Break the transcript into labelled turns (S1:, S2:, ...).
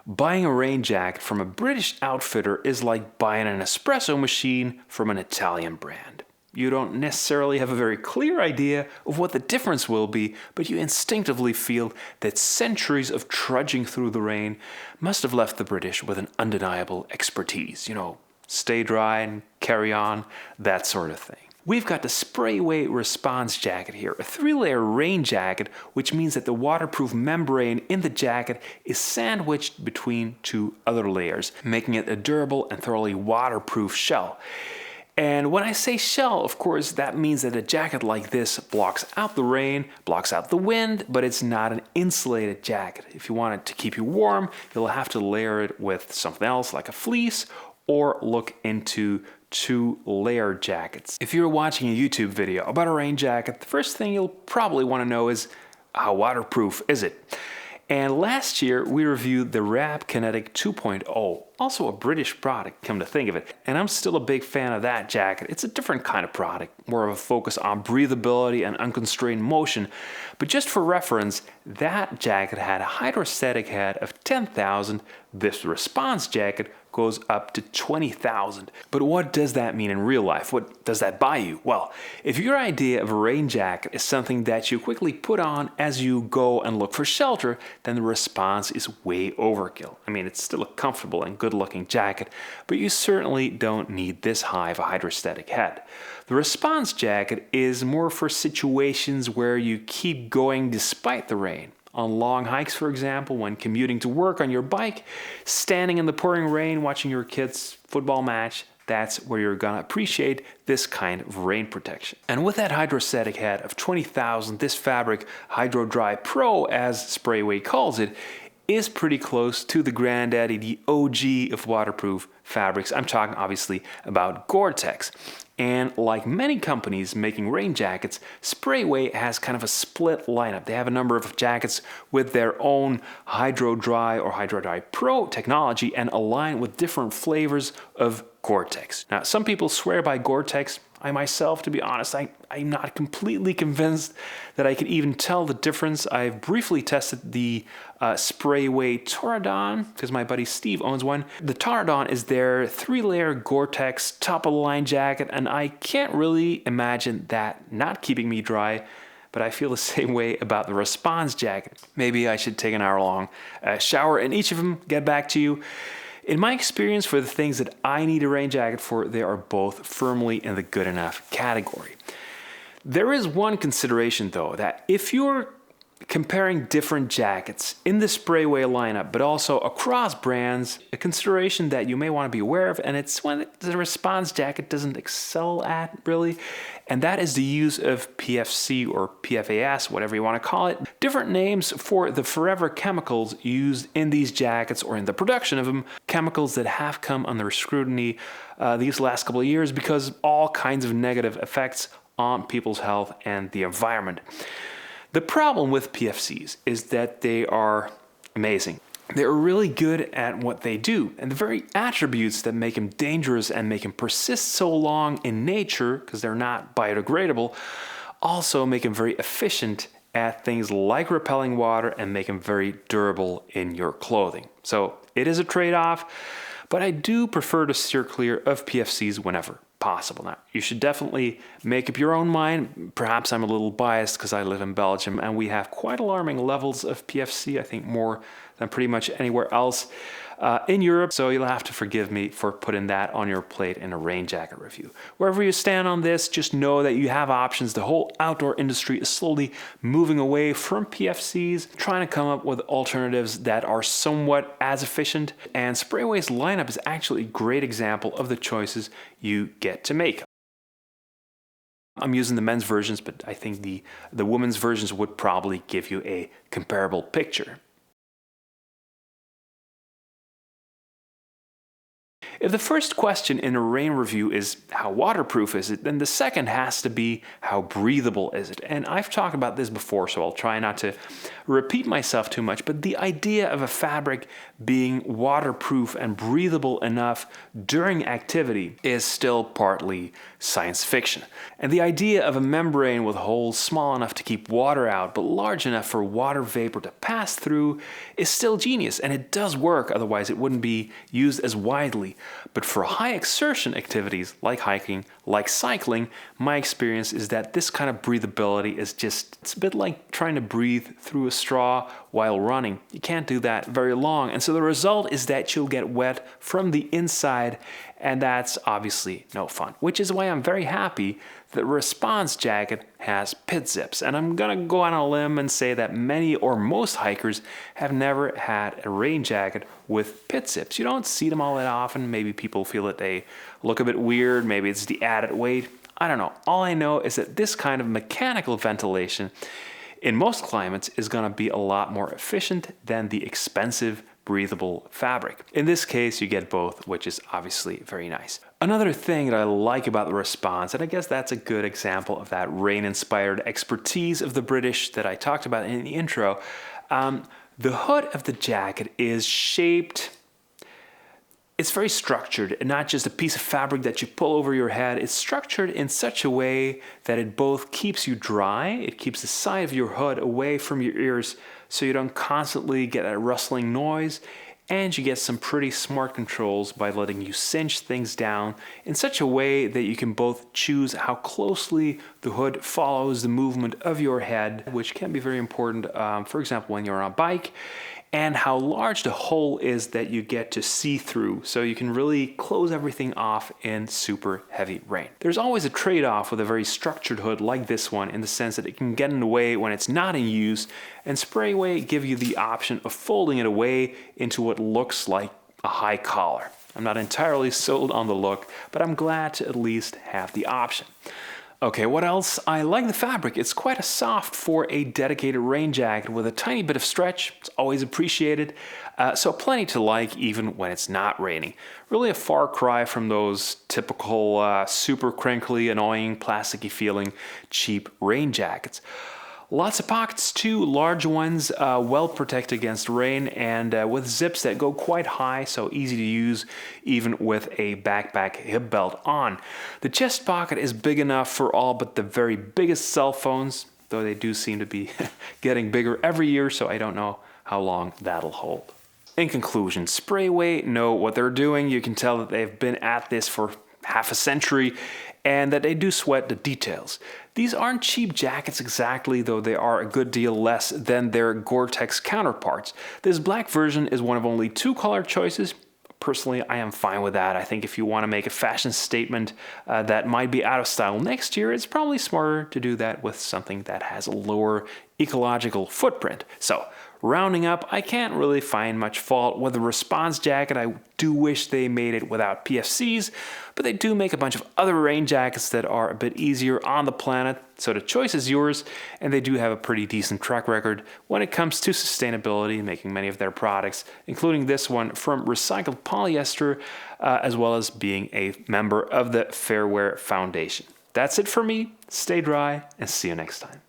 S1: Buying a rain jacket from a British outfitter is like buying an espresso machine from an Italian brand. You don't necessarily have a very clear idea of what the difference will be, but you instinctively feel that centuries of trudging through the rain must have left the British with an undeniable expertise. You know, stay dry and carry on, that sort of thing. We've got the Sprayway Response jacket here, a 3-layer rain jacket, which means that the waterproof membrane in the jacket is sandwiched between 2 other layers, making it a durable and thoroughly waterproof shell. And when I say shell, of course, that means that a jacket like this blocks out the rain, blocks out the wind, but it's not an insulated jacket. If you want it to keep you warm, you'll have to layer it with something else like a fleece or look into 2-layer jackets. If you're watching a YouTube video about a rain jacket, the first thing you'll probably want to know is how waterproof is it? And last year we reviewed the Rab Kinetic 2.0, also a British product, come to think of it. And I'm still a big fan of that jacket. It's a different kind of product, more of a focus on breathability and unconstrained motion. But just for reference, that jacket had a hydrostatic head of 10,000. This Response jacket goes up to 20,000. But what does that mean in real life? What does that buy you? Well, if your idea of a rain jacket is something that you quickly put on as you go and look for shelter, then the Response is way overkill. I mean, it's still a comfortable and good-looking jacket, but you certainly don't need this high of a hydrostatic head. The Response jacket is more for situations where you keep going despite the rain. On long hikes, for example, when commuting to work on your bike, standing in the pouring rain, watching your kids' football match, that's where you're gonna appreciate this kind of rain protection. And with that hydrostatic head of 20,000, this fabric, HydroDRY Pro, as Sprayway calls it, is pretty close to the granddaddy, the OG of waterproof fabrics. I'm talking obviously about GORE-TEX. And like many companies making rain jackets, Sprayway has kind of a split lineup. They have a number of jackets with their own HydroDRY or HydroDRY Pro technology and align with different flavors of GORE-TEX. Now, some people swear by GORE-TEX. I myself, to be honest, I'm not completely convinced that I can even tell the difference. I've briefly tested the Sprayway Torridon, because my buddy Steve owns one. The Torridon is their 3-layer GORE-TEX top-of-the-line jacket, and I can't really imagine that not keeping me dry, but I feel the same way about the Response jacket. Maybe I should take an hour-long shower in each of them, get back to you. In my experience, for the things that I need a rain jacket for, they are both firmly in the good enough category. There is one consideration though, that if you're comparing different jackets in the Sprayway lineup, but also across brands, a consideration that you may want to be aware of, and it's one that the Response jacket doesn't excel at really, and that is the use of PFC or PFAS, whatever you want to call it. Different names for the forever chemicals used in these jackets or in the production of them, chemicals that have come under scrutiny these last couple of years because of all kinds of negative effects on people's health and the environment. The problem with PFCs is that they are amazing. They're really good at what they do, and the very attributes that make them dangerous and make them persist so long in nature, because they're not biodegradable, also make them very efficient at things like repelling water and make them very durable in your clothing. So it is a trade-off, but I do prefer to steer clear of PFCs whenever possible. Now, you should definitely make up your own mind. Perhaps I'm a little biased because I live in Belgium and we have quite alarming levels of PFC, I think more than pretty much anywhere else in Europe. So you'll have to forgive me for putting that on your plate in a rain jacket review. Wherever you stand on this, just know that you have options. The whole outdoor industry is slowly moving away from PFCs, trying to come up with alternatives that are somewhat as efficient. And Sprayway's lineup is actually a great example of the choices you get to make. I'm using the men's versions, but I think the women's versions would probably give you a comparable picture. If the first question in a rain review is how waterproof is it, then the second has to be how breathable is it? And I've talked about this before, so I'll try not to repeat myself too much, but the idea of a fabric being waterproof and breathable enough during activity is still partly science fiction. And the idea of a membrane with holes small enough to keep water out but large enough for water vapor to pass through is still genius, and it does work, otherwise it wouldn't be used as widely. But for high exertion activities like hiking, like cycling, my experience is that this kind of breathability is it's a bit like trying to breathe through a straw while running. You can't do that very long, and so the result is that you'll get wet from the inside, and that's obviously no fun, which is why I'm very happy that Response jacket has pit zips. And I'm gonna go on a limb and say that many or most hikers have never had a rain jacket with pit zips. You don't see them all that often. Maybe people feel that they look a bit weird. Maybe it's the added weight. I don't know. All I know is that this kind of mechanical ventilation in most climates is gonna be a lot more efficient than the expensive breathable fabric. In this case, you get both, which is obviously very nice. Another thing that I like about the Response, and I guess that's a good example of that rain-inspired expertise of the British that I talked about in the intro, the hood of the jacket is shaped. It's very structured, and not just a piece of fabric that you pull over your head. It's structured in such a way that it both keeps you dry, it keeps the side of your hood away from your ears so you don't constantly get a rustling noise, and you get some pretty smart controls by letting you cinch things down in such a way that you can both choose how closely the hood follows the movement of your head, which can be very important, for example, when you're on a bike, and how large the hole is that you get to see through, so you can really close everything off in super heavy rain. There's always a trade-off with a very structured hood like this one, in the sense that it can get in the way when it's not in use, and Sprayway give you the option of folding it away into what looks like a high collar. I'm not entirely sold on the look, but I'm glad to at least have the option. Okay, what else? I like the fabric. It's quite soft for a dedicated rain jacket with a tiny bit of stretch. It's always appreciated. So plenty to like even when it's not raining. Really a far cry from those typical super crinkly, annoying, plasticky feeling cheap rain jackets. Lots of pockets too, large ones, well protected against rain, and with zips that go quite high, so easy to use even with a backpack hip belt on. The chest pocket is big enough for all but the very biggest cell phones, though they do seem to be getting bigger every year, so I don't know how long that'll hold. In conclusion, Sprayway know what they're doing. You can tell that they've been at this for half a century, and that they do sweat the details. These aren't cheap jackets exactly, though they are a good deal less than their GORE-TEX counterparts. This black version is one of only 2 color choices. Personally, I am fine with that. I think if you want to make a fashion statement that might be out of style next year, it's probably smarter to do that with something that has a lower ecological footprint. So, rounding up, I can't really find much fault with the Response jacket. I do wish they made it without PFCs, but they do make a bunch of other rain jackets that are a bit easier on the planet, so the choice is yours, and they do have a pretty decent track record when it comes to sustainability, making many of their products, including this one from recycled polyester, as well as being a member of the Fair Wear Foundation. That's it for me. Stay dry, and see you next time.